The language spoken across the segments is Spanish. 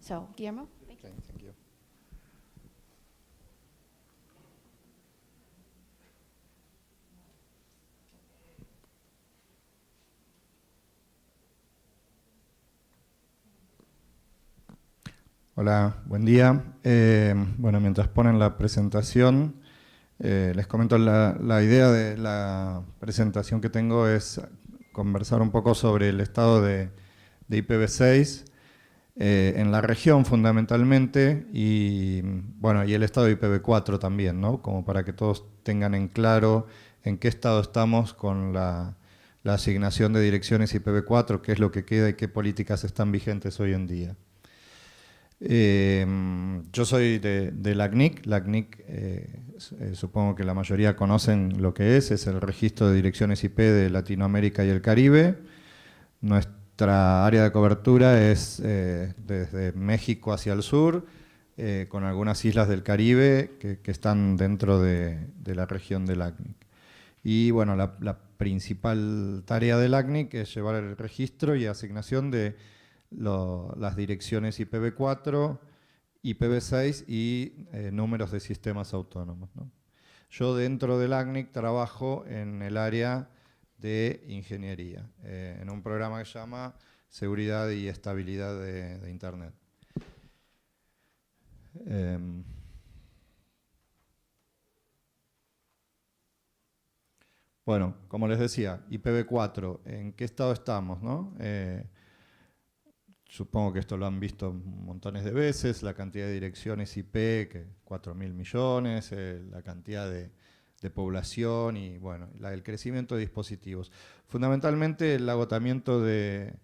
So, Guillermo, thank you. Okay, thank you. Hola, buen día. Bueno, mientras ponen la presentación, les comento la idea de la presentación que tengo es conversar un poco sobre el estado de IPv6 en la región fundamentalmente y, bueno, y el estado de IPv4 también, ¿no? Como para que todos tengan en claro en qué estado estamos con la asignación de direcciones IPv4, qué es lo que queda y qué políticas están vigentes hoy en día. Yo soy de la CNIC. La CNIC, supongo que la mayoría conocen lo que es el registro de direcciones IP de Latinoamérica y el Caribe. Nuestra área de cobertura es desde México hacia el sur, con algunas islas del Caribe que están dentro de la región de la CNIC. Y bueno, la principal tarea del ACNIC es llevar el registro y asignación de las direcciones IPv4, IPv6 y números de sistemas autónomos, ¿no? Yo dentro del ACNIC trabajo en el área de ingeniería, en un programa que se llama Seguridad y Estabilidad de Internet. Bueno, como les decía, IPv4, ¿en qué estado estamos, no? Supongo que esto lo han visto montones de veces, la cantidad de direcciones IP, que 4.000 millones, la cantidad de población y bueno, el crecimiento de dispositivos. Fundamentalmente el agotamiento de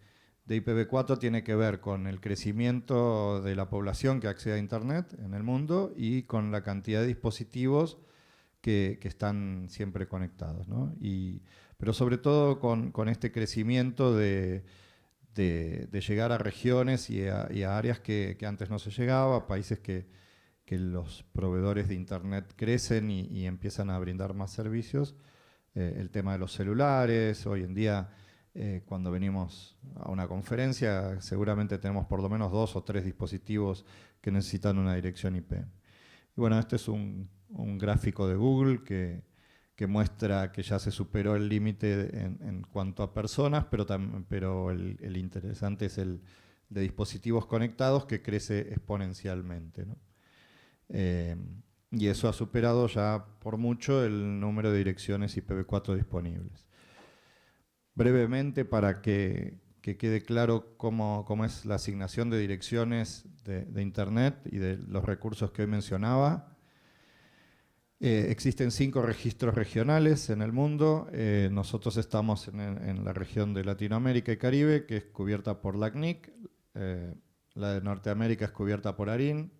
IPv4 tiene que ver con el crecimiento de la población que accede a Internet en el mundo y con la cantidad de dispositivos que están siempre conectados, ¿no? Pero sobre todo con este crecimiento de llegar a regiones y a áreas que antes no se llegaba, a países que los proveedores de Internet crecen y empiezan a brindar más servicios. El tema de los celulares, hoy en día cuando venimos a una conferencia seguramente tenemos por lo menos 2 o 3 dispositivos que necesitan una dirección IP. Y bueno, este es un gráfico de Google que muestra que ya se superó el límite en cuanto a personas, pero el interesante es el de dispositivos conectados que crece exponencialmente, ¿no? Y eso ha superado ya por mucho el número de direcciones IPv4 disponibles. Brevemente, para que quede claro cómo es la asignación de direcciones de Internet y de los recursos que hoy mencionaba. Existen 5 registros regionales en el mundo. Nosotros estamos en la región de Latinoamérica y Caribe, que es cubierta por la CNIC. La de Norteamérica es cubierta por ARIN.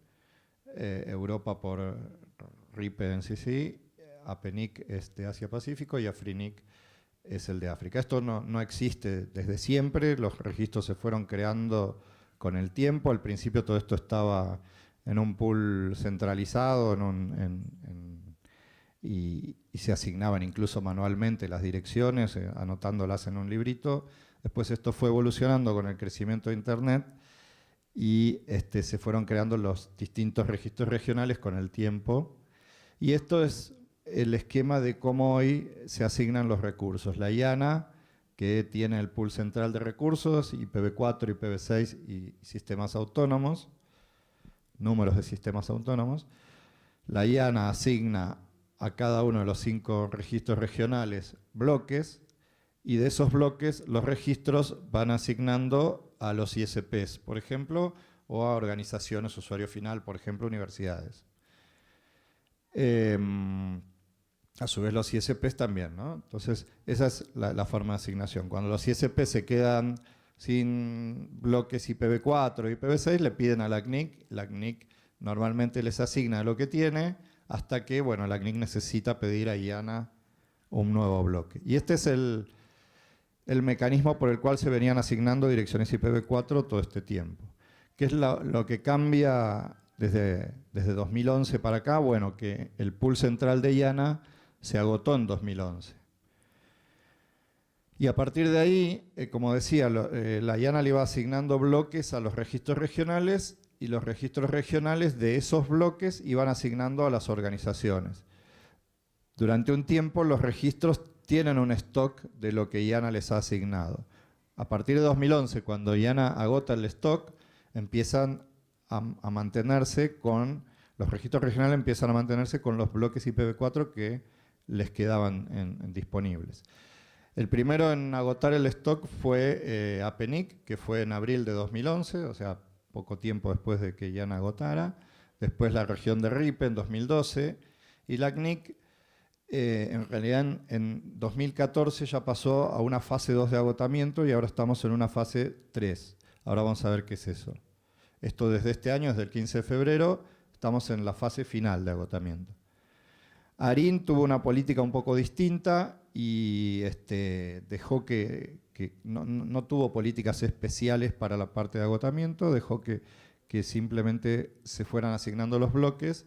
Europa por RIPE-NCC. APNIC es de Asia-Pacífico y AFRINIC es el de África. Esto no existe desde siempre. Los registros se fueron creando con el tiempo. Al principio todo esto estaba en un pool centralizado, y se asignaban incluso manualmente las direcciones, anotándolas en un librito. Después esto fue evolucionando con el crecimiento de Internet y se fueron creando los distintos registros regionales con el tiempo. Y esto es el esquema de cómo hoy se asignan los recursos. La IANA, que tiene el pool central de recursos, IPv4, IPv6 y sistemas autónomos, números de sistemas autónomos. La IANA asigna a cada uno de los 5 registros regionales bloques, y de esos bloques los registros van asignando a los ISPs, por ejemplo, o a organizaciones, usuario final, por ejemplo, universidades. A su vez los ISPs también, ¿no? Entonces, esa es la forma de asignación. Cuando los ISPs se quedan sin bloques IPv4 y IPv6, le piden a la CNIC. La CNIC normalmente les asigna lo que tiene, hasta que, bueno, la CNIC necesita pedir a IANA un nuevo bloque. Y este es el mecanismo por el cual se venían asignando direcciones IPv4 todo este tiempo. ¿Qué es lo que cambia desde 2011 para acá? Bueno, que el pool central de IANA se agotó en 2011. Y a partir de ahí, como decía, la IANA le iba asignando bloques a los registros regionales y los registros regionales de esos bloques iban asignando a las organizaciones. Durante un tiempo los registros tienen un stock de lo que IANA les ha asignado. A partir de 2011, cuando IANA agota el stock, empiezan a mantenerse con, los registros regionales empiezan a mantenerse con los bloques IPv4 que les quedaban disponibles. El primero en agotar el stock fue APNIC, que fue en abril de 2011, o sea, poco tiempo después de que IANA agotara. Después la región de RIPE en 2012. Y la CNIC, en realidad en 2014 ya pasó a una fase 2 de agotamiento y ahora estamos en una fase 3. Ahora vamos a ver qué es eso. Esto desde este año, desde el 15 de febrero, estamos en la fase final de agotamiento. ARIN tuvo una política un poco distinta y dejó que no tuvo políticas especiales para la parte de agotamiento, dejó que simplemente se fueran asignando los bloques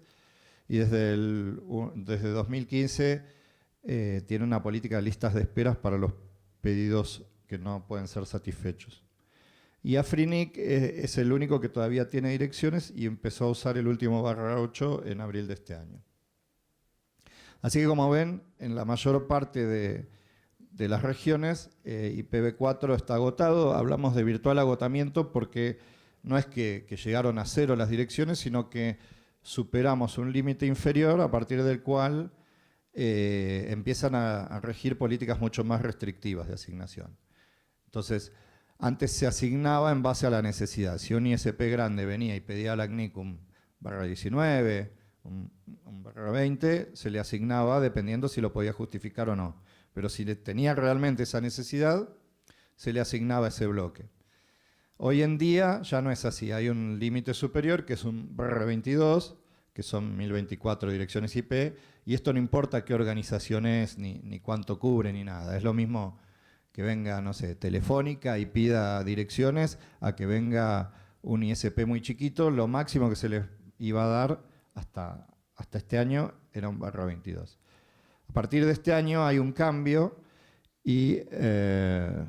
y desde 2015 tiene una política de listas de esperas para los pedidos que no pueden ser satisfechos. Y AFRINIC es el único que todavía tiene direcciones y empezó a usar el último /8 en abril de este año. Así que como ven, en la mayor parte de las regiones IPv4 está agotado. Hablamos de virtual agotamiento porque no es que llegaron a cero las direcciones, sino que superamos un límite inferior a partir del cual empiezan a regir políticas mucho más restrictivas de asignación. Entonces, antes se asignaba en base a la necesidad. Si un ISP grande venía y pedía a la CNIC un /19, un /20, se le asignaba dependiendo si lo podía justificar o no. Pero si tenía realmente esa necesidad, se le asignaba ese bloque. Hoy en día ya no es así. Hay un límite superior que es un /22, que son 1024 direcciones IP, y esto no importa qué organización es, ni cuánto cubre, ni nada. Es lo mismo que venga, no sé, Telefónica y pida direcciones, a que venga un ISP muy chiquito. Lo máximo que se les iba a dar hasta este año era un /22. A partir de este año hay un cambio y... qué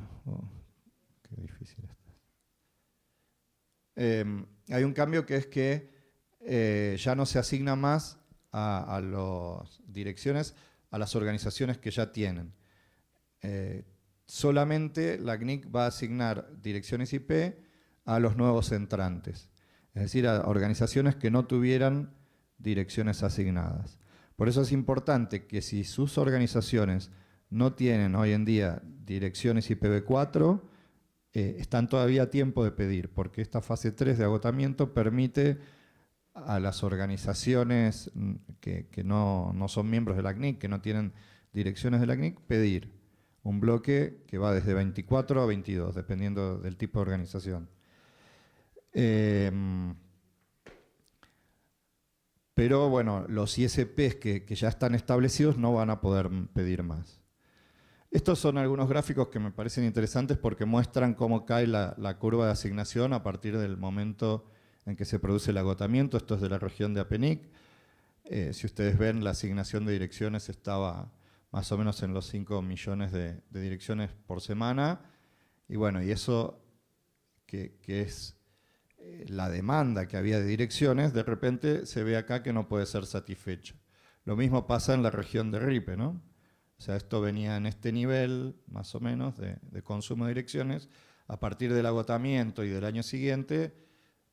difícil está. Hay un cambio que es que ya no se asigna más a las direcciones a las organizaciones que ya tienen. Solamente la CNIC va a asignar direcciones IP a los nuevos entrantes, es decir, a organizaciones que no tuvieran direcciones asignadas. Por eso es importante que si sus organizaciones no tienen hoy en día direcciones IPv4, están todavía a tiempo de pedir, porque esta fase 3 de agotamiento permite a las organizaciones que no son miembros de la CNIC, que no tienen direcciones de la CNIC, pedir un bloque que va desde 24 a 22, dependiendo del tipo de organización. Pero bueno, los ISPs que ya están establecidos no van a poder pedir más. Estos son algunos gráficos que me parecen interesantes porque muestran cómo cae la curva de asignación a partir del momento en que se produce el agotamiento. Esto es de la región de APNIC. Si ustedes ven, la asignación de direcciones estaba más o menos en los 5 millones de direcciones por semana. Y bueno, y eso que es la demanda que había de direcciones, de repente se ve acá que no puede ser satisfecho. Lo mismo pasa en la región de RIPE, ¿no? O sea, esto venía en este nivel, más o menos, de consumo de direcciones. A partir del agotamiento y del año siguiente,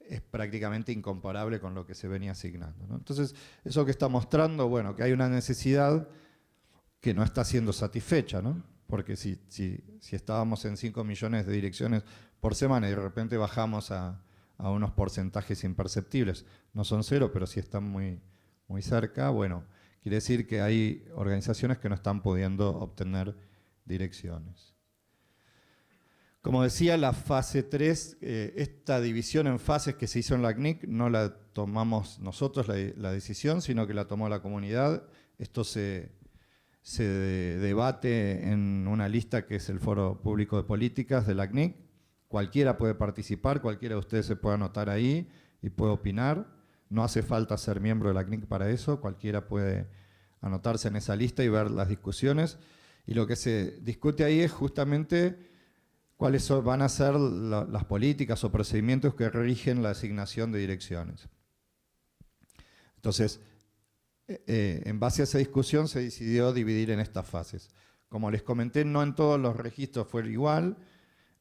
es prácticamente incomparable con lo que se venía asignando, ¿no? Entonces, eso que está mostrando, bueno, que hay una necesidad que no está siendo satisfecha, ¿no? Porque si estábamos en 5 millones de direcciones por semana y de repente bajamos a unos porcentajes imperceptibles, no son cero, pero sí están muy cerca, bueno, quiere decir que hay organizaciones que no están pudiendo obtener direcciones. Como decía, la fase 3, esta división en fases que se hizo en la CNIC, no la tomamos nosotros la decisión, sino que la tomó la comunidad. Esto se debate en una lista que es el Foro Público de Políticas de la CNIC. Cualquiera puede participar, cualquiera de ustedes se puede anotar ahí y puede opinar. No hace falta ser miembro de la CNIC para eso, cualquiera puede anotarse en esa lista y ver las discusiones. Y lo que se discute ahí es justamente cuáles van a ser las políticas o procedimientos que rigen la asignación de direcciones. Entonces, en base a esa discusión se decidió dividir en estas fases. Como les comenté, no en todos los registros fue igual.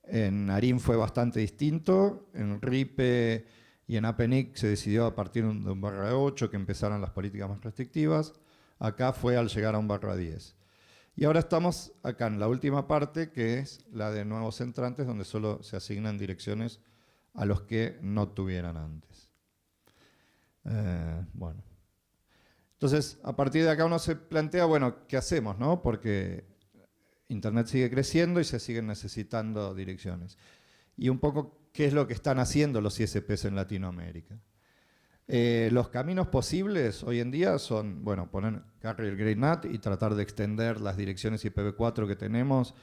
En ARIM fue bastante distinto. En RIPE y en APNIC se decidió a partir de un /8 que empezaron las políticas más restrictivas. Acá fue al llegar a un /10. Y ahora estamos acá en la última parte, que es la de nuevos entrantes, donde solo se asignan direcciones a los que no tuvieran antes. Bueno. Entonces, a partir de acá uno se plantea, bueno, ¿qué hacemos, no? Porque Internet sigue creciendo y se siguen necesitando direcciones. Y un poco, ¿qué es lo que están haciendo los ISPs en Latinoamérica? Los caminos posibles hoy en día son, bueno, poner Carrier Grade NAT y tratar de extender las direcciones IPv4 que tenemos.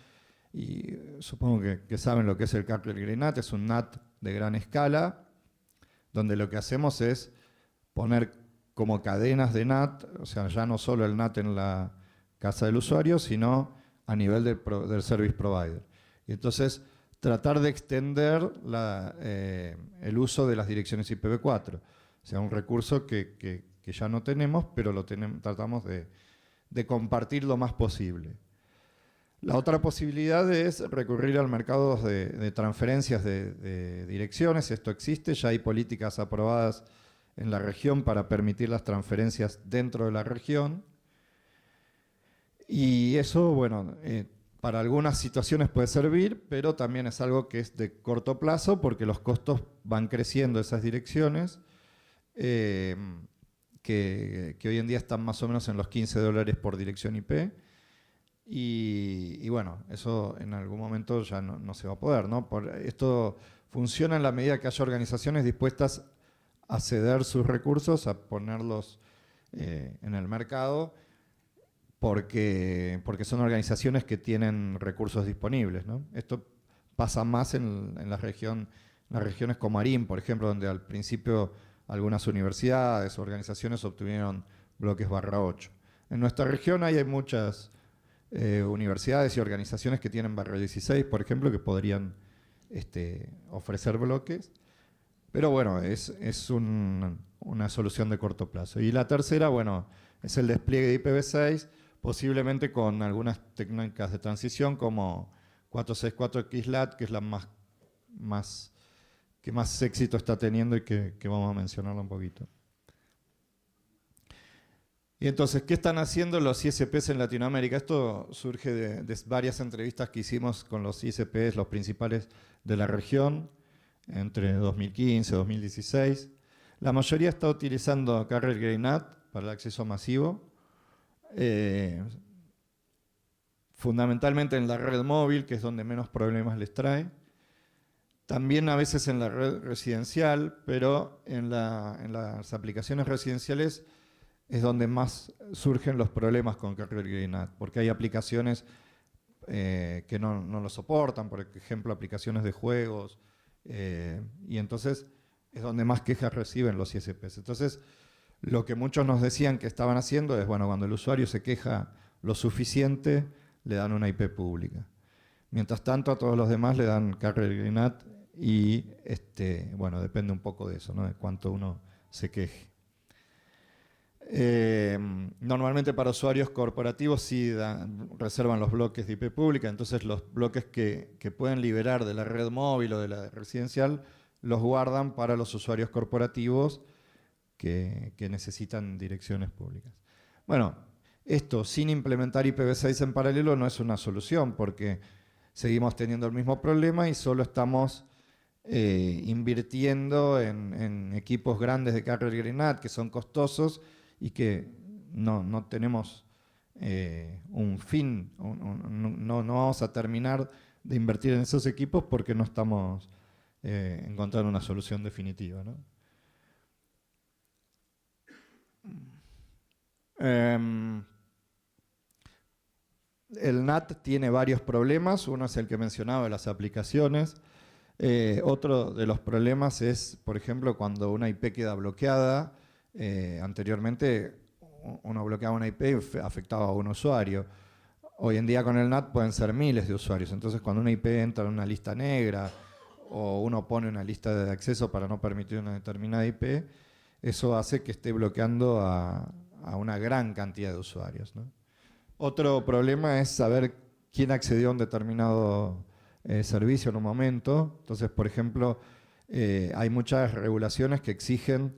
Y supongo que saben lo que es el Carrier Grade NAT, es un NAT de gran escala, donde lo que hacemos es poner como cadenas de NAT, o sea, ya no solo el NAT en la casa del usuario, sino a nivel del service provider. Y entonces, tratar de extender el uso de las direcciones IPv4. O sea, un recurso que ya no tenemos, pero tratamos de compartir lo más posible. La otra posibilidad es recurrir al mercado de transferencias de direcciones. Esto existe, ya hay políticas aprobadas en la región para permitir las transferencias dentro de la región. Y eso, bueno, para algunas situaciones puede servir, pero también es algo que es de corto plazo porque los costos van creciendo esas direcciones, que hoy en día están más o menos en los $15 por dirección IP. Y bueno, eso en algún momento ya no se va a poder, ¿no? Esto funciona en la medida que haya organizaciones dispuestas a ceder sus recursos, a ponerlos en el mercado, porque son organizaciones que tienen recursos disponibles, ¿no? Esto pasa más en las regiones como ARIM, por ejemplo, donde al principio algunas universidades o organizaciones obtuvieron bloques /8. En nuestra región hay muchas universidades y organizaciones que tienen /16, por ejemplo, que podrían ofrecer bloques. Pero bueno, es una solución de corto plazo. Y la tercera, bueno, es el despliegue de IPv6, posiblemente con algunas técnicas de transición como 464XLAT, que es la que más éxito está teniendo y que vamos a mencionarlo un poquito. Y entonces, ¿qué están haciendo los ISPs en Latinoamérica? Esto surge de varias entrevistas que hicimos con los ISPs, los principales de la región, entre 2015 y 2016. La mayoría está utilizando Carrier Grade NAT para el acceso masivo, fundamentalmente en la red móvil, que es donde menos problemas les trae. También a veces en la red residencial, pero en las aplicaciones residenciales es donde más surgen los problemas con Carrier Grade NAT, porque hay aplicaciones que no lo soportan, por ejemplo, aplicaciones de juegos, y entonces es donde más quejas reciben los ISPs. Entonces, lo que muchos nos decían que estaban haciendo es, bueno, cuando el usuario se queja lo suficiente, le dan una IP pública. Mientras tanto, a todos los demás le dan Carrier Grade NAT y, bueno, depende un poco de eso, ¿no? De cuánto uno se queje. Normalmente para usuarios corporativos sí reservan los bloques de IP pública, entonces los bloques que pueden liberar de la red móvil o de la residencial los guardan para los usuarios corporativos que necesitan direcciones públicas. Bueno, esto sin implementar IPv6 en paralelo no es una solución porque seguimos teniendo el mismo problema y solo estamos invirtiendo en equipos grandes de Carrier Grade NAT que son costosos y que no tenemos un fin, no vamos a terminar de invertir en esos equipos porque no estamos encontrando una solución definitiva, ¿no? El NAT tiene varios problemas, uno es el que mencionaba de las aplicaciones. Otro de los problemas es, por ejemplo, cuando una IP queda bloqueada. Anteriormente uno bloqueaba una IP y afectaba a un usuario. Hoy en día con el NAT pueden ser miles de usuarios. Entonces, cuando una IP entra en una lista negra o uno pone una lista de acceso para no permitir una determinada IP, eso hace que esté bloqueando a una gran cantidad de usuarios, ¿no? Otro problema es saber quién accedió a un determinado servicio en un momento. Entonces, por ejemplo, hay muchas regulaciones que exigen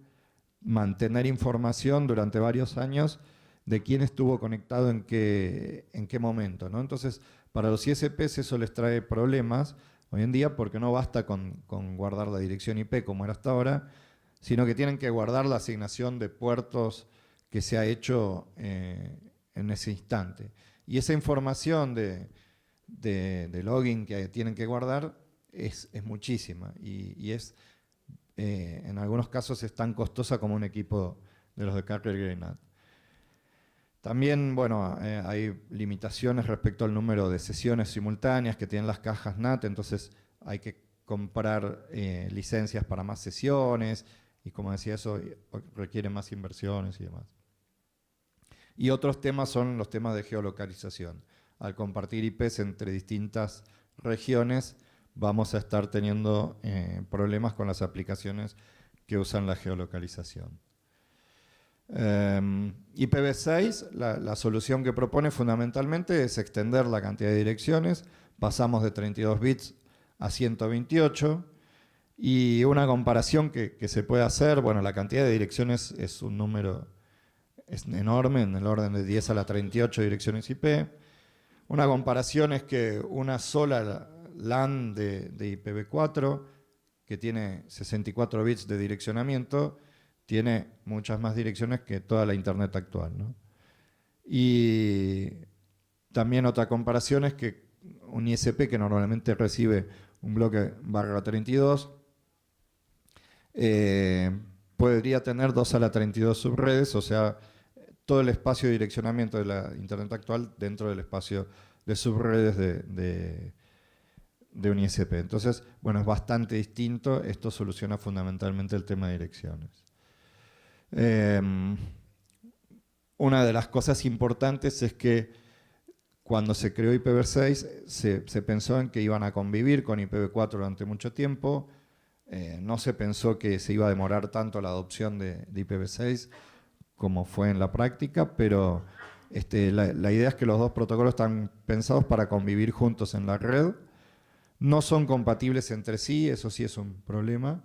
mantener información durante varios años de quién estuvo conectado en qué momento, ¿no? Entonces, para los ISPs eso les trae problemas hoy en día porque no basta con guardar la dirección IP como era hasta ahora, sino que tienen que guardar la asignación de puertos que se ha hecho en ese instante. Y esa información de login que tienen que guardar es muchísima y es, en algunos casos es tan costosa como un equipo de los de Carrier Grey NAT. También, bueno, hay limitaciones respecto al número de sesiones simultáneas que tienen las cajas NAT, entonces hay que comprar licencias para más sesiones y, como decía, eso requiere más inversiones y demás. Y otros temas son los temas de geolocalización. Al compartir IPs entre distintas regiones, vamos a estar teniendo problemas con las aplicaciones que usan la geolocalización. IPv6, la solución que propone fundamentalmente es extender la cantidad de direcciones. Pasamos de 32 bits a 128. Y una comparación que se puede hacer, bueno, la cantidad de direcciones es un número enorme, en el orden de 10 a la 38 direcciones IP. Una comparación es que una sola LAN de IPv4, que tiene 64 bits de direccionamiento, tiene muchas más direcciones que toda la Internet actual, ¿no? Y también otra comparación es que un ISP que normalmente recibe un bloque /32 podría tener 2 a la 32 subredes, o sea, todo el espacio de direccionamiento de la Internet actual dentro del espacio de subredes de un ISP. Entonces, bueno, es bastante distinto. Esto soluciona fundamentalmente el tema de direcciones. Una de las cosas importantes es que cuando se creó IPv6 se pensó en que iban a convivir con IPv4 durante mucho tiempo. No se pensó que se iba a demorar tanto la adopción de IPv6 como fue en la práctica, pero la idea es que los dos protocolos están pensados para convivir juntos en la red. No son compatibles entre sí, eso sí es un problema,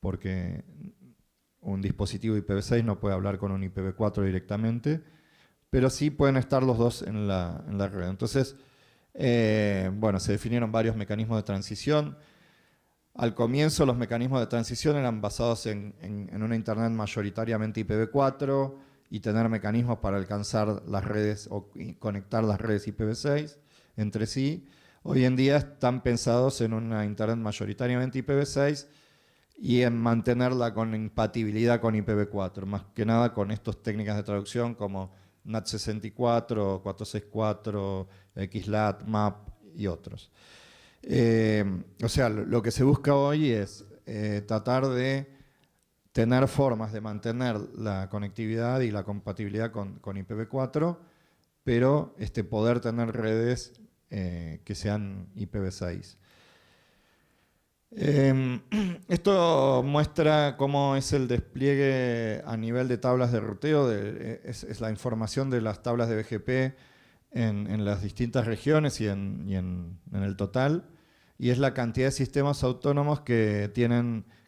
porque un dispositivo IPv6 no puede hablar con un IPv4 directamente, pero sí pueden estar los dos en la red. Entonces, bueno, se definieron varios mecanismos de transición. Al comienzo los mecanismos de transición eran basados en una Internet mayoritariamente IPv4 y tener mecanismos para alcanzar las redes o conectar las redes IPv6 entre sí. Hoy en día están pensados en una Internet mayoritariamente IPv6 y en mantener la compatibilidad con IPv4, más que nada con estas técnicas de traducción como NAT64, 464, XLAT, MAP y otros. O sea, lo que se busca hoy es tratar de tener formas de mantener la conectividad y la compatibilidad con IPv4, pero poder tener redes que sean IPv6. Esto muestra cómo es el despliegue a nivel de tablas de ruteo, es la información de las tablas de BGP en las distintas regiones y en el total, y es la cantidad de sistemas autónomos que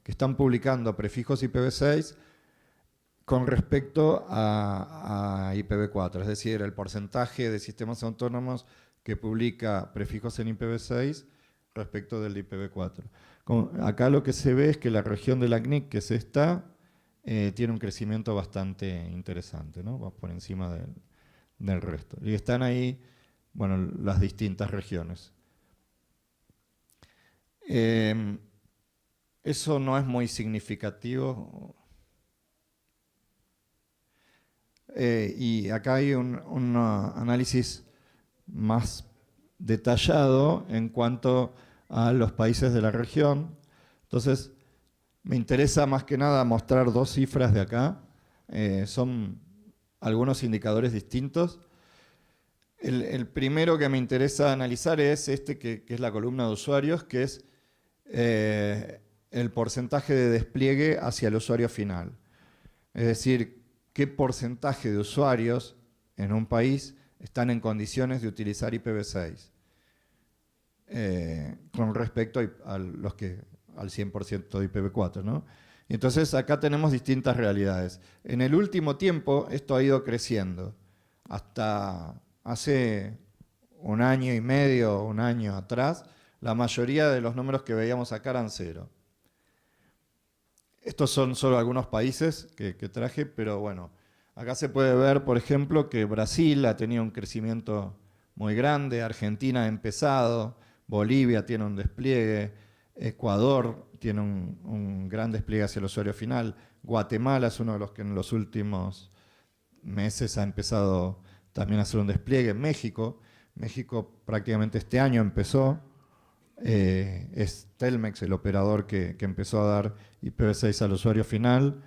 están publicando prefijos IPv6 con respecto a IPv4, es decir, el porcentaje de sistemas autónomos que publica prefijos en IPv6 respecto del IPv4. Acá lo que se ve es que la región de la CNIC, que es esta, tiene un crecimiento bastante interesante, ¿no? Va por encima del resto. Y están ahí, bueno, las distintas regiones. Eso no es muy significativo. Y acá hay un análisis más detallado en cuanto a los países de la región. Entonces, me interesa más que nada mostrar dos cifras de acá. Son algunos indicadores distintos. El primero que me interesa analizar es este que es la columna de usuarios, que es el porcentaje de despliegue hacia el usuario final. Es decir, qué porcentaje de usuarios en un país están en condiciones de utilizar IPv6 con respecto a los que al 100% de IPv4, ¿no? Y entonces acá tenemos distintas realidades. En el último tiempo esto ha ido creciendo. Hasta hace un año y medio, un año atrás, la mayoría de los números que veíamos acá eran cero. Estos son solo algunos países que traje, pero bueno, acá se puede ver, por ejemplo, que Brasil ha tenido un crecimiento muy grande, Argentina ha empezado, Bolivia tiene un despliegue, Ecuador tiene un gran despliegue hacia el usuario final, Guatemala es uno de los que en los últimos meses ha empezado también a hacer un despliegue, México prácticamente este año empezó, es Telmex el operador que empezó a dar IPv6 al usuario final.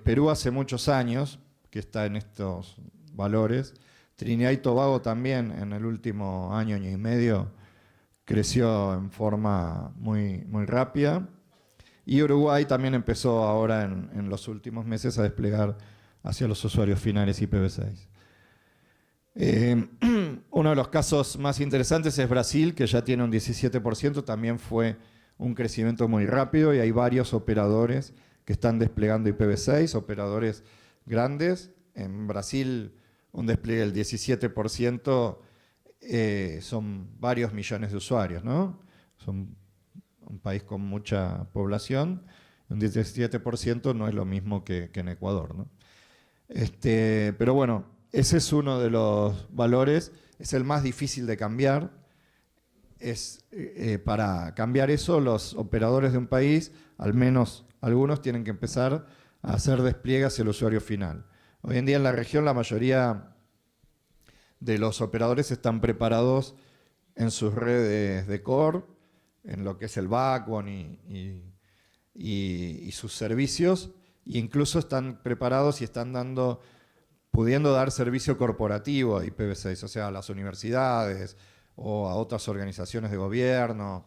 Perú hace muchos años que está en estos valores. Trinidad y Tobago también en el último año y medio creció en forma muy, muy rápida. Y Uruguay también empezó ahora en los últimos meses a desplegar hacia los usuarios finales IPv6. Uno de los casos más interesantes es Brasil, que ya tiene un 17%, también fue un crecimiento muy rápido y hay varios operadores que están desplegando IPv6, operadores grandes. En Brasil un despliegue del 17% son varios millones de usuarios, ¿no? Son un país con mucha población, un 17% no es lo mismo que en Ecuador, ¿no? Pero bueno, ese es uno de los valores, es el más difícil de cambiar. Para cambiar eso, los operadores de un país, al menos algunos, tienen que empezar a hacer despliegue hacia el usuario final. Hoy en día en la región la mayoría de los operadores están preparados en sus redes de core, en lo que es el backbone y sus servicios, e incluso están preparados y están pudiendo dar servicio corporativo a IPv6, o sea, a las universidades o a otras organizaciones de gobierno,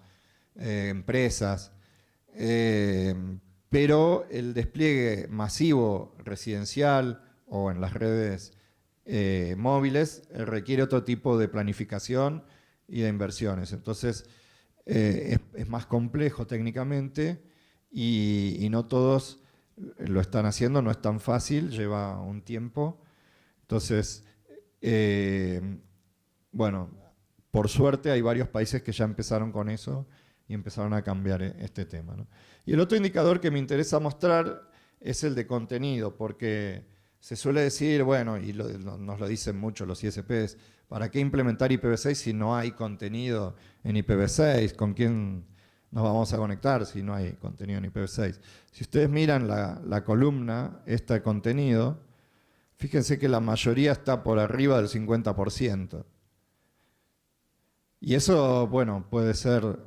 empresas. Pero el despliegue masivo residencial o en las redes móviles requiere otro tipo de planificación y de inversiones. Entonces, es más complejo técnicamente y no todos lo están haciendo, no es tan fácil, lleva un tiempo. Entonces, bueno, por suerte hay varios países que ya empezaron con eso y empezaron a cambiar este tema, ¿no? Y el otro indicador que me interesa mostrar es el de contenido, porque se suele decir, bueno, y nos lo dicen mucho los ISPs, ¿para qué implementar IPv6 si no hay contenido en IPv6? ¿Con quién nos vamos a conectar si no hay contenido en IPv6? Si ustedes miran la columna, esta de contenido, fíjense que la mayoría está por arriba del 50%. Y eso, bueno, puede ser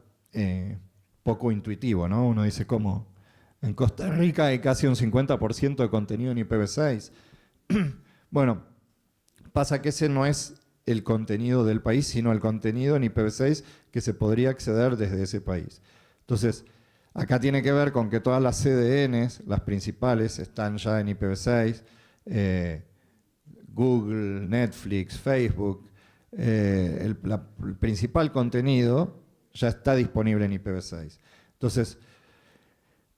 poco intuitivo, ¿no? Uno dice, ¿cómo? En Costa Rica hay casi un 50% de contenido en IPv6. Bueno, pasa que ese no es el contenido del país, sino el contenido en IPv6 que se podría acceder desde ese país. Entonces, acá tiene que ver con que todas las CDNs, las principales, están ya en IPv6. Google, Netflix, Facebook, el principal contenido ya está disponible en IPv6. Entonces,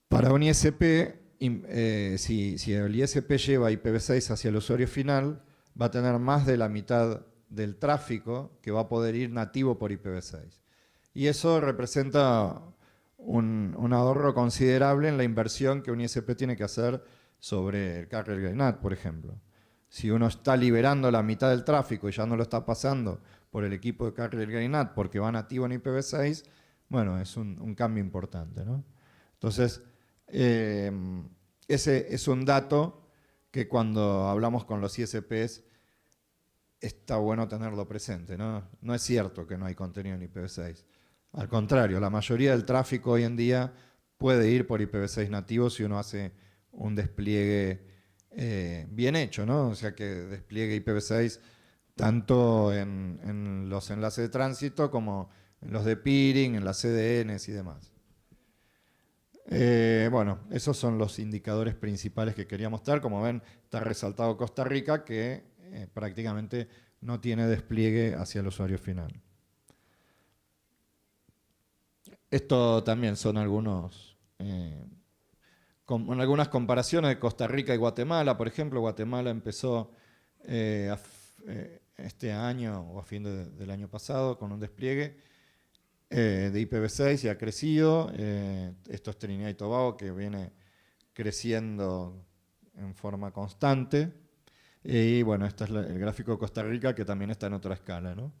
para un ISP, si el ISP lleva IPv6 hacia el usuario final, va a tener más de la mitad del tráfico que va a poder ir nativo por IPv6. Y eso representa un ahorro considerable en la inversión que un ISP tiene que hacer sobre el carrier grade NAT, por ejemplo. Si uno está liberando la mitad del tráfico y ya no lo está pasando por el equipo de carrier grade NAT porque va nativo en IPv6, bueno, es un cambio importante, ¿no? Entonces, ese es un dato que cuando hablamos con los ISPs está bueno tenerlo presente, ¿no? No es cierto que no hay contenido en IPv6. Al contrario, la mayoría del tráfico hoy en día puede ir por IPv6 nativo si uno hace un despliegue bien hecho, ¿no? O sea, que despliegue IPv6 tanto en los enlaces de tránsito como en los de peering, en las CDNs y demás. Bueno, esos son los indicadores principales que quería mostrar. Como ven, está resaltado Costa Rica, que prácticamente no tiene despliegue hacia el usuario final. Esto también son algunas comparaciones de Costa Rica y Guatemala. Por ejemplo, Guatemala empezó este año o a fin del año pasado con un despliegue de IPv6 y ha crecido. Esto es Trinidad y Tobago, que viene creciendo en forma constante. Y bueno, este es el gráfico de Costa Rica, que también está en otra escala, ¿no?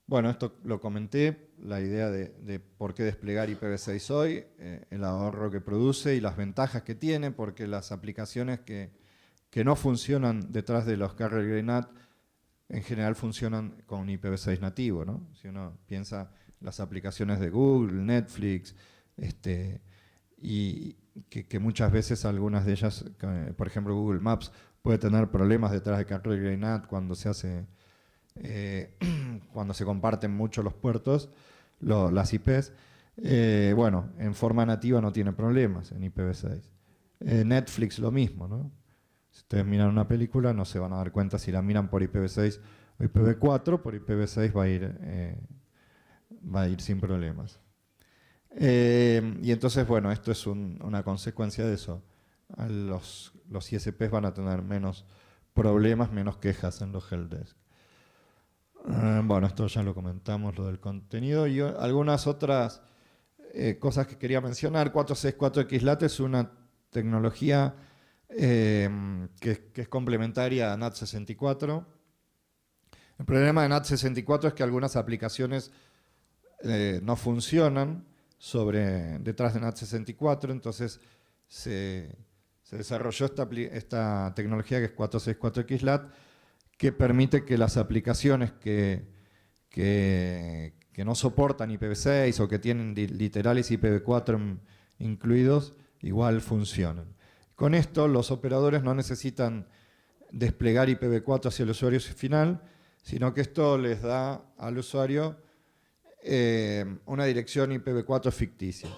Bueno, esto lo comenté, la idea de por qué desplegar IPv6 hoy, el ahorro que produce y las ventajas que tiene, porque las aplicaciones que no funcionan detrás de los carrier grade NAT en general funcionan con IPv6 nativo, ¿no? Si uno piensa las aplicaciones de Google, Netflix, y que muchas veces algunas de ellas, por ejemplo Google Maps, puede tener problemas detrás de carrier grade NAT cuando se hace... cuando se comparten mucho los puertos, las IPs, bueno, en forma nativa no tiene problemas en IPv6. Netflix lo mismo, ¿no? Si ustedes miran una película no se van a dar cuenta si la miran por IPv6 o IPv4, por IPv6 va a ir sin problemas. Y entonces, bueno, esto es una consecuencia de eso. Los ISPs van a tener menos problemas, menos quejas en los helpdesk. Bueno, esto ya lo comentamos, lo del contenido. Y algunas otras cosas que quería mencionar. 464XLAT es una tecnología que es complementaria a NAT64. El problema de NAT64 es que algunas aplicaciones no funcionan detrás de NAT64, entonces se desarrolló esta tecnología que es 464XLAT, que permite que las aplicaciones que no soportan IPv6 o que tienen literales IPv4 incluidos, igual funcionan. Con esto, los operadores no necesitan desplegar IPv4 hacia el usuario final, sino que esto les da al usuario una dirección IPv4 ficticia.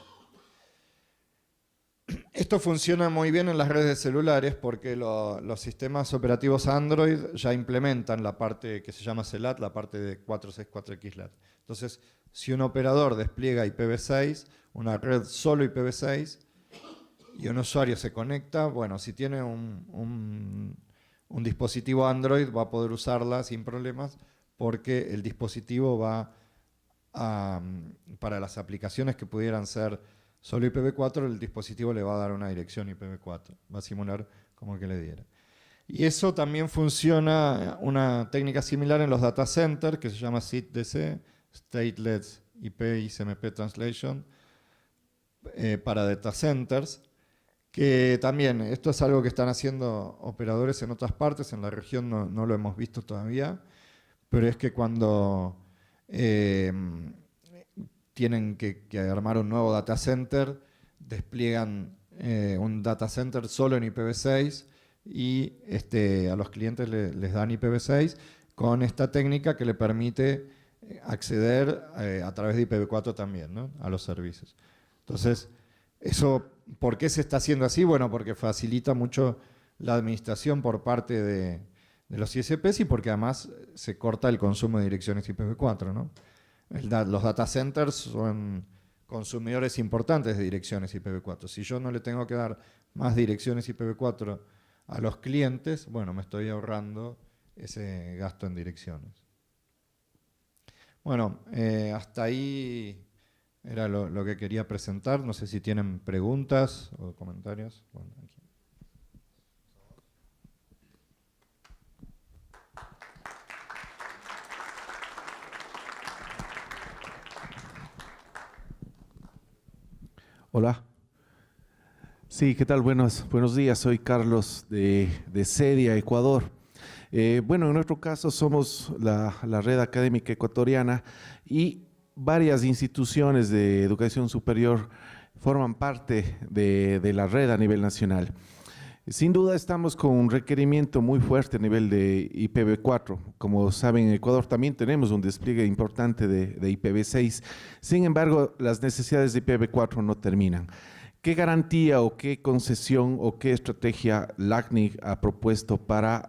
Esto funciona muy bien en las redes de celulares porque los sistemas operativos Android ya implementan la parte que se llama CELAT, la parte de 464XLAT. Entonces, si un operador despliega IPv6, una red solo IPv6, y un usuario se conecta, bueno, si tiene un dispositivo Android va a poder usarla sin problemas porque el dispositivo va para las aplicaciones que pudieran ser solo IPv4, el dispositivo le va a dar una dirección IPv4, va a simular como que le diera. Y eso también funciona, una técnica similar en los data centers, que se llama SITDC, Stateless IP XMP Translation, para data centers, que también, esto es algo que están haciendo operadores en otras partes, en la región no lo hemos visto todavía, pero es que cuando tienen que armar un nuevo data center, despliegan un data center solo en IPv6 y a los clientes les dan IPv6 con esta técnica que le permite acceder a través de IPv4 también, ¿no? A los servicios. Entonces, ¿por qué se está haciendo así? Bueno, porque facilita mucho la administración por parte de los ISPs y porque además se corta el consumo de direcciones IPv4, ¿no? Los data centers son consumidores importantes de direcciones IPv4. Si yo no le tengo que dar más direcciones IPv4 a los clientes, bueno, me estoy ahorrando ese gasto en direcciones. Bueno, hasta ahí era lo que quería presentar. No sé si tienen preguntas o comentarios. Bueno, aquí. Hola. Sí, ¿qué tal? Buenos días. Soy Carlos de Cedia, Ecuador. Bueno, en nuestro caso somos la Red Académica Ecuatoriana y varias instituciones de educación superior forman parte de la red a nivel nacional. Sin duda estamos con un requerimiento muy fuerte a nivel de IPv4. Como saben, en Ecuador también tenemos un despliegue importante de IPv6. Sin embargo, las necesidades de IPv4 no terminan. ¿Qué garantía o qué concesión o qué estrategia LACNIC ha propuesto para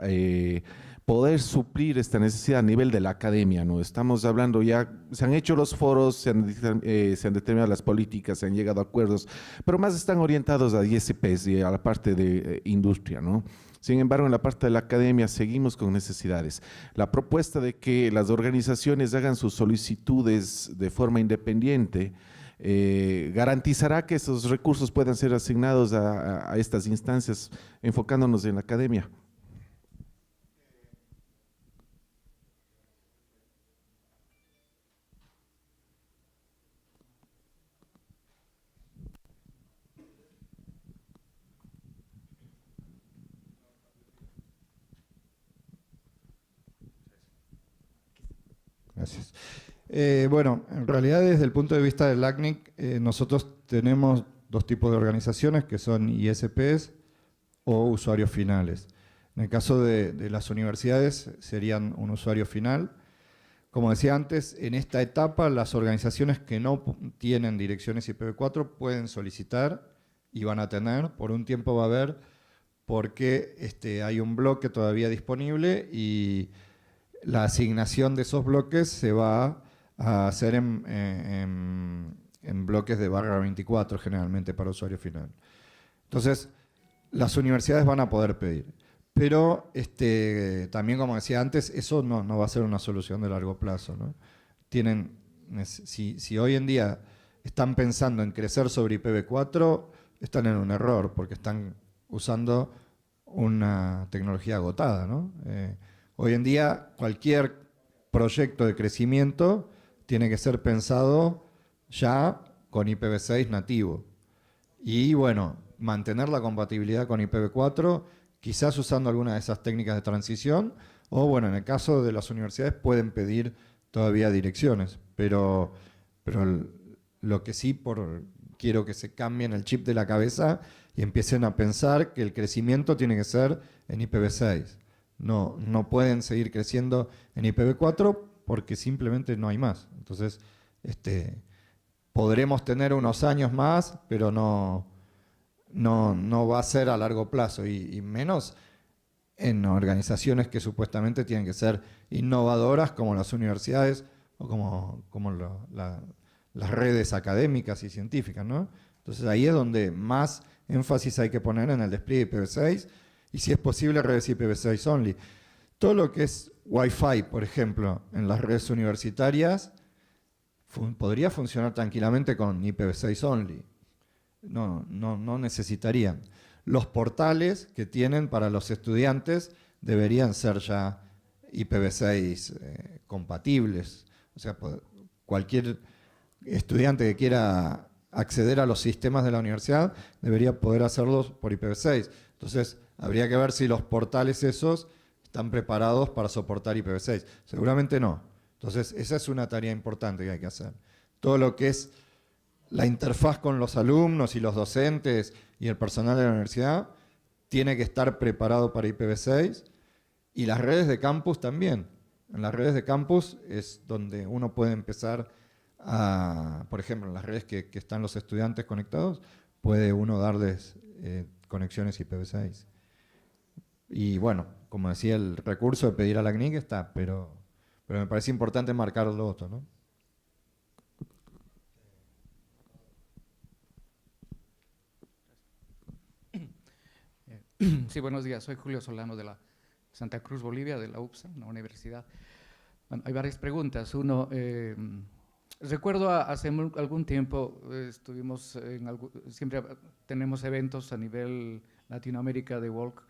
poder suplir esta necesidad a nivel de la academia, ¿no? Estamos hablando ya, se han hecho los foros, se han determinado las políticas, se han llegado a acuerdos, pero más están orientados a ISPs y a la parte de industria, ¿no? Sin embargo, en la parte de la academia seguimos con necesidades. La propuesta de que las organizaciones hagan sus solicitudes de forma independiente garantizará que esos recursos puedan ser asignados a estas instancias, enfocándonos en la academia. Gracias. Bueno, en realidad desde el punto de vista del LACNIC, nosotros tenemos dos tipos de organizaciones que son ISPs o usuarios finales. En el caso de las universidades serían un usuario final. Como decía antes, en esta etapa las organizaciones que no tienen direcciones IPv4 pueden solicitar y van a tener, por un tiempo va a haber, porque hay un bloque todavía disponible y la asignación de esos bloques se va a hacer en bloques de /24 generalmente para usuario final. Entonces, las universidades van a poder pedir. Pero también, como decía antes, eso no va a ser una solución de largo plazo, ¿no? Si hoy en día están pensando en crecer sobre IPv4, están en un error, porque están usando una tecnología agotada, ¿no? Hoy en día, cualquier proyecto de crecimiento tiene que ser pensado ya con IPv6 nativo. Y bueno, mantener la compatibilidad con IPv4, quizás usando alguna de esas técnicas de transición, o bueno, en el caso de las universidades pueden pedir todavía direcciones, pero lo que sí quiero que se cambien el chip de la cabeza y empiecen a pensar que el crecimiento tiene que ser en IPv6. No pueden seguir creciendo en IPv4 porque simplemente no hay más. Entonces, podremos tener unos años más, pero no va a ser a largo plazo y menos en organizaciones que supuestamente tienen que ser innovadoras como las universidades o como las redes académicas y científicas, ¿no? Entonces ahí es donde más énfasis hay que poner en el despliegue de IPv6 y si es posible redes IPv6 only. Todo lo que es Wi-Fi, por ejemplo, en las redes universitarias podría funcionar tranquilamente con IPv6 only. No necesitarían. Los portales que tienen para los estudiantes deberían ser ya IPv6 compatibles. O sea, cualquier estudiante que quiera acceder a los sistemas de la universidad debería poder hacerlos por IPv6. Entonces, habría que ver si los portales esos están preparados para soportar IPv6. Seguramente no. Entonces, esa es una tarea importante que hay que hacer. Todo lo que es la interfaz con los alumnos y los docentes y el personal de la universidad tiene que estar preparado para IPv6 y las redes de campus también. En las redes de campus es donde uno puede empezar a, por ejemplo, en las redes que están los estudiantes conectados, puede uno darles conexiones IPv6. Y bueno, como decía, el recurso de pedir a la CNIC está, pero me parece importante marcarlo otro, ¿no? Sí, buenos días. Soy Julio Solano de la Santa Cruz, Bolivia, de la UPSA, una universidad. Bueno, hay varias preguntas. Uno, recuerdo hace algún tiempo estuvimos siempre tenemos eventos a nivel Latinoamérica de Walk.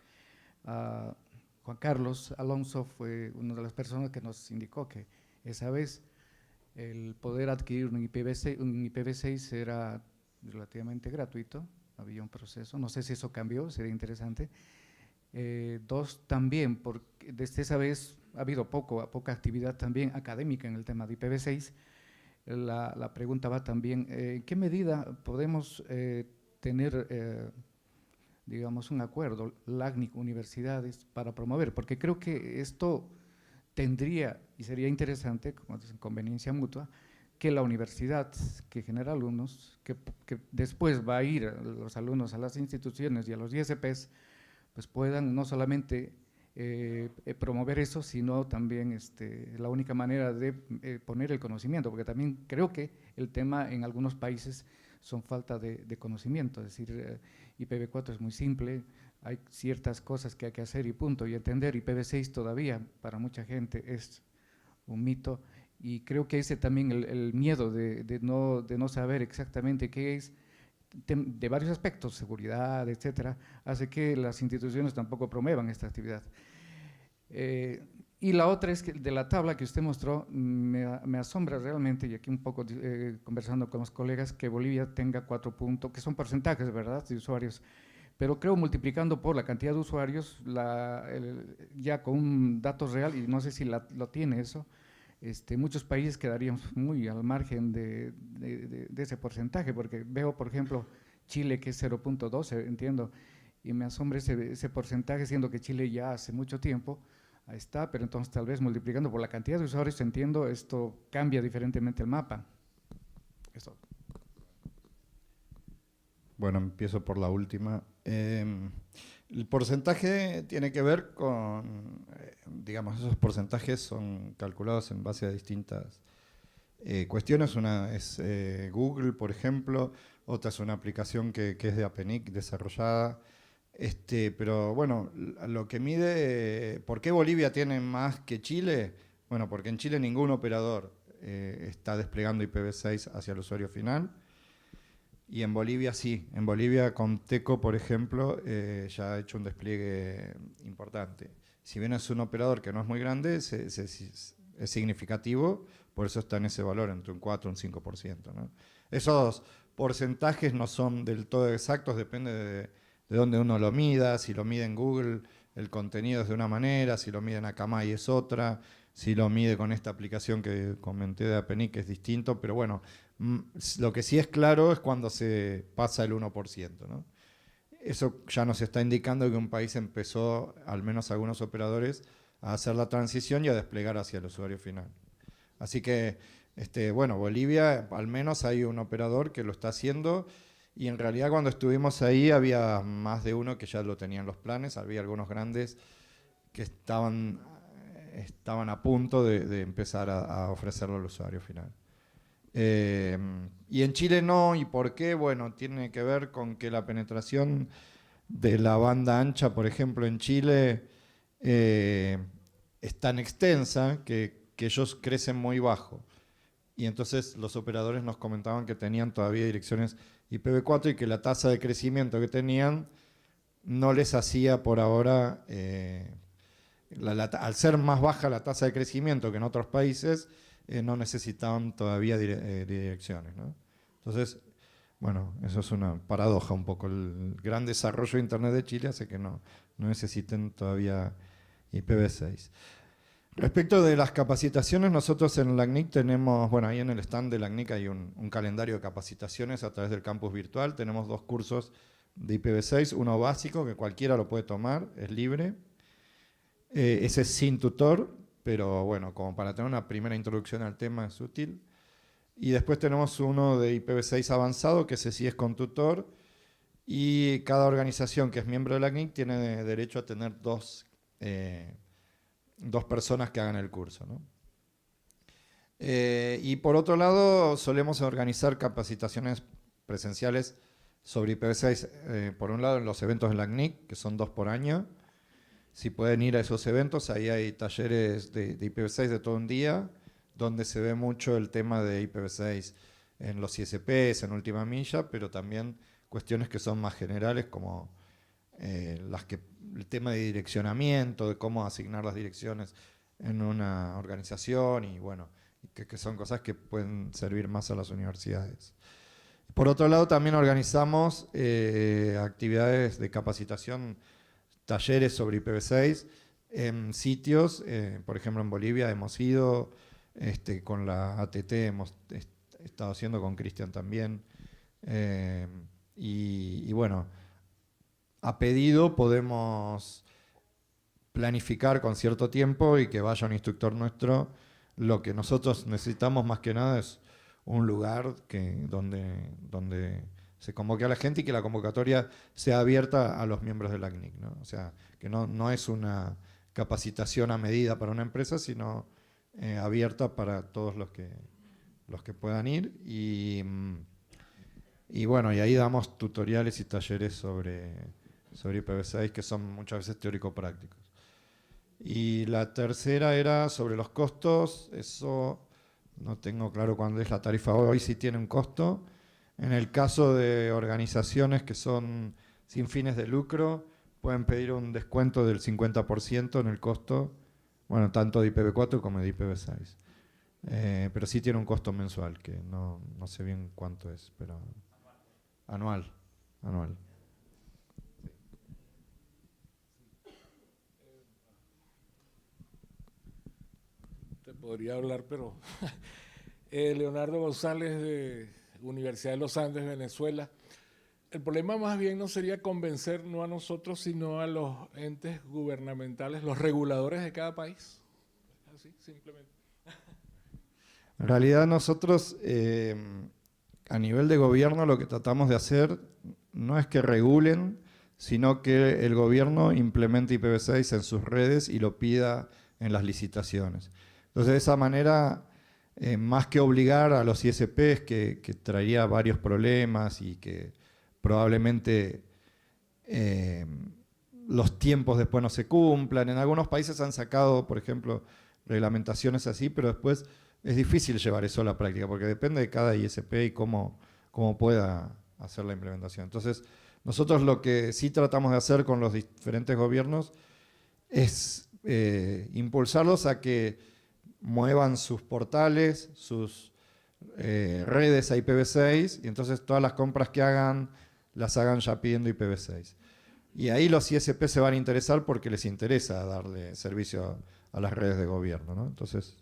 Juan Carlos Alonso fue una de las personas que nos indicó que esa vez el poder adquirir un IPv6 era relativamente gratuito. Había un proceso, no sé si eso cambió, sería interesante. Dos, también, porque desde esa vez ha habido poca actividad también académica en el tema de IPv6. La pregunta va también, ¿en qué medida podemos tener digamos, un acuerdo, LACNIC, universidades, para promover, porque creo que esto tendría y sería interesante, como dicen, conveniencia mutua, que la universidad que genera alumnos, que después va a ir a los alumnos a las instituciones y a los ISPs, pues puedan no solamente promover eso, sino también la única manera de poner el conocimiento, porque también creo que el tema en algunos países son falta de conocimiento, es decir, IPv4 es muy simple, hay ciertas cosas que hay que hacer y punto, y entender IPv6 todavía para mucha gente es un mito, y creo que ese también el miedo de no saber exactamente qué es, de varios aspectos, seguridad, etcétera, hace que las instituciones tampoco promuevan esta actividad. Y la otra es que de la tabla que usted mostró, me asombra realmente, y aquí un poco conversando con los colegas, que Bolivia tenga 4 puntos, que son porcentajes, ¿verdad?, de usuarios, pero creo multiplicando por la cantidad de usuarios, ya con un dato real, y no sé si lo tiene eso, muchos países quedarían muy al margen de ese porcentaje, porque veo, por ejemplo, Chile, que es 0.12, entiendo, y me asombra ese porcentaje, siendo que Chile ya hace mucho tiempo ahí está, pero entonces tal vez multiplicando por la cantidad de usuarios, entiendo, esto cambia diferentemente el mapa. Eso. Bueno, empiezo por la última. El porcentaje tiene que ver con, digamos, esos porcentajes son calculados en base a distintas cuestiones. Una es Google, por ejemplo, otra es una aplicación que es de APNIC desarrollada. Pero bueno, lo que mide, ¿por qué Bolivia tiene más que Chile? Bueno, porque en Chile ningún operador está desplegando IPv6 hacia el usuario final. Y en Bolivia sí, en Bolivia Comteco, por ejemplo, ya ha hecho un despliegue importante. Si bien es un operador que no es muy grande, es significativo, por eso está en ese valor, entre un 4 y un 5%, ¿no? Esos porcentajes no son del todo exactos, depende de dónde uno lo mida. Si lo mide en Google, el contenido es de una manera, si lo mide en Akamai es otra, si lo mide con esta aplicación que comenté de APNIC es distinto, pero bueno, lo que sí es claro es cuando se pasa el 1%, ¿no? Eso ya nos está indicando que un país empezó, al menos algunos operadores, a hacer la transición y a desplegar hacia el usuario final. Así que, bueno, Bolivia, al menos hay un operador que lo está haciendo, y en realidad cuando estuvimos ahí había más de uno que ya lo tenían los planes, había algunos grandes que estaban a punto de empezar a ofrecerlo al usuario final. Y en Chile no, ¿y por qué? Bueno, tiene que ver con que la penetración de la banda ancha, por ejemplo, en Chile es tan extensa que ellos crecen muy bajo. Y entonces los operadores nos comentaban que tenían todavía direcciones IPv4 y que la tasa de crecimiento que tenían no les hacía por ahora, al ser más baja la tasa de crecimiento que en otros países, no necesitaban todavía direcciones, ¿no? Entonces, bueno, eso es una paradoja un poco. El gran desarrollo de Internet de Chile hace que no necesiten todavía IPv6. Respecto de las capacitaciones, nosotros en LACNIC tenemos, bueno, ahí en el stand de LACNIC hay un calendario de capacitaciones a través del campus virtual. Tenemos 2 cursos de IPv6, uno básico que cualquiera lo puede tomar, es libre. Ese es sin tutor, pero bueno, como para tener una primera introducción al tema es útil. Y después tenemos uno de IPv6 avanzado, que ese sí es con tutor, y cada organización que es miembro de la CNIC tiene derecho a tener dos personas que hagan el curso, ¿no? Y por otro lado, solemos organizar capacitaciones presenciales sobre IPv6, por un lado en los eventos de la CNIC, que son 2 por año. Si pueden ir a esos eventos, ahí hay talleres de IPv6 de todo un día, donde se ve mucho el tema de IPv6 en los ISPs, en última milla, pero también cuestiones que son más generales, como el tema de direccionamiento, de cómo asignar las direcciones en una organización, y bueno, que son cosas que pueden servir más a las universidades. Por otro lado, también organizamos actividades de capacitación, talleres sobre IPv6 en sitios, por ejemplo en Bolivia hemos ido, con la ATT hemos estado haciendo con Cristian también, y bueno, a pedido podemos planificar con cierto tiempo y que vaya un instructor nuestro. Lo que nosotros necesitamos más que nada es un lugar donde se convoque a la gente y que la convocatoria sea abierta a los miembros de la CNIC, ¿no? O sea, que no es una capacitación a medida para una empresa, sino abierta para todos los que puedan ir. Y bueno, y ahí damos tutoriales y talleres sobre IPv6 que son muchas veces teórico-prácticos. Y la tercera era sobre los costos. Eso no tengo claro cuándo es la tarifa. Hoy sí tiene un costo. En el caso de organizaciones que son sin fines de lucro, pueden pedir un descuento del 50% en el costo, bueno, tanto de IPv4 como de IPv6. Pero sí tiene un costo mensual, que no sé bien cuánto es, pero anual. Te podría hablar, pero Leonardo González de Universidad de los Andes, Venezuela. El problema más bien no sería convencer no a nosotros, sino a los entes gubernamentales, los reguladores de cada país. Así, simplemente. En realidad nosotros, a nivel de gobierno, lo que tratamos de hacer no es que regulen, sino que el gobierno implemente IPv6 en sus redes y lo pida en las licitaciones. Entonces, de esa manera, más que obligar a los ISPs, que traería varios problemas y que probablemente los tiempos después no se cumplan. En algunos países han sacado, por ejemplo, reglamentaciones así, pero después es difícil llevar eso a la práctica, porque depende de cada ISP y cómo pueda hacer la implementación. Entonces, nosotros lo que sí tratamos de hacer con los diferentes gobiernos es impulsarlos a que muevan sus portales, sus redes a IPv6, y entonces todas las compras que hagan, las hagan ya pidiendo IPv6. Y ahí los ISP se van a interesar porque les interesa darle servicio a las redes de gobierno, ¿no? Entonces,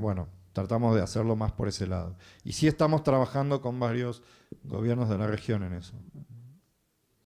bueno, tratamos de hacerlo más por ese lado. Y sí estamos trabajando con varios gobiernos de la región en eso.